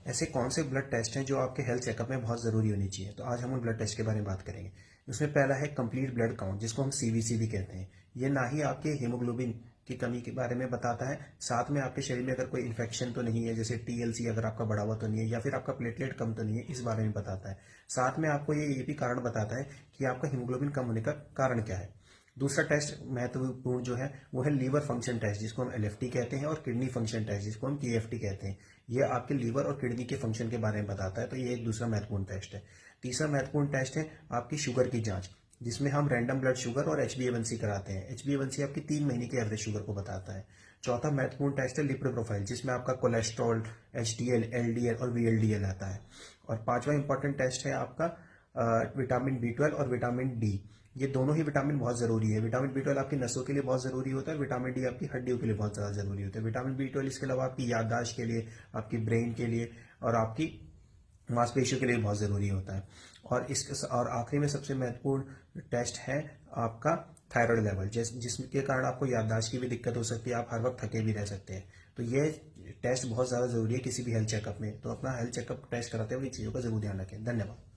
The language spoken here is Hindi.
ऐसे कौन से ब्लड टेस्ट हैं जो आपके हेल्थ चेकअप में बहुत ज़रूरी होनी चाहिए? तो आज हम उन ब्लड टेस्ट के बारे में बात करेंगे। उसमें पहला है कंप्लीट ब्लड काउंट, जिसको हम सीवीसी भी कहते हैं। ये ना ही आपके हीमोग्लोबिन की कमी के बारे में बताता है, साथ में आपके शरीर में अगर कोई इन्फेक्शन तो नहीं है, जैसे टीएलसी अगर आपका बढ़ा हुआ तो नहीं है, या फिर आपका प्लेटलेट कम तो नहीं है, इस बारे में बताता है। साथ में आपको ये भी कारण बताता है कि आपका हीमोग्लोबिन कम होने का कारण क्या है। दूसरा टेस्ट महत्वपूर्ण जो है वो है लीवर फंक्शन टेस्ट, जिसको हम एलएफटी कहते हैं, और किडनी फंक्शन टेस्ट, जिसको हम केएफटी कहते हैं। ये आपके लीवर और किडनी के फंक्शन के बारे में बताता है, तो ये एक दूसरा महत्वपूर्ण टेस्ट है। तीसरा महत्वपूर्ण टेस्ट है आपकी शुगर की जांच, जिसमें हम रैंडम ब्लड शुगर और HbA1c कराते हैं। HbA1c आपकी 3 महीने की एवरेज शुगर को बताता है। चौथा महत्वपूर्ण टेस्ट है लिपिड प्रोफाइल, जिसमें आपका कोलेस्ट्रॉल, HDL, LDL और VLDL आता है। और पांचवा इंपॉर्टेंट टेस्ट है आपका विटामिन B12 और विटामिन डी। ये दोनों ही विटामिन बहुत जरूरी है। विटामिन B12 आपकी नसों के लिए बहुत जरूरी होता है, विटामिन डी आपकी हड्डियों के लिए बहुत ज्यादा जरूरी होता है। विटामिन B12 इसके अलावा आपकी याददाश्त के लिए, आपकी ब्रेन के लिए और आपकी मांसपेशियों के लिए बहुत जरूरी होता है। और आखिरी में सबसे महत्वपूर्ण टेस्ट है आपका थायराइड लेवल, जिसके कारण आपको याददाश्त की भी दिक्कत हो सकती है, आप हर वक्त थके भी रह सकते हैं। तो ये टेस्ट बहुत ज्यादा जरूरी है किसी भी हेल्थ चेकअप में। तो अपना हेल्थ चेकअप टेस्ट कराते हुए इन चीजों का जरूर ध्यान रखें। धन्यवाद।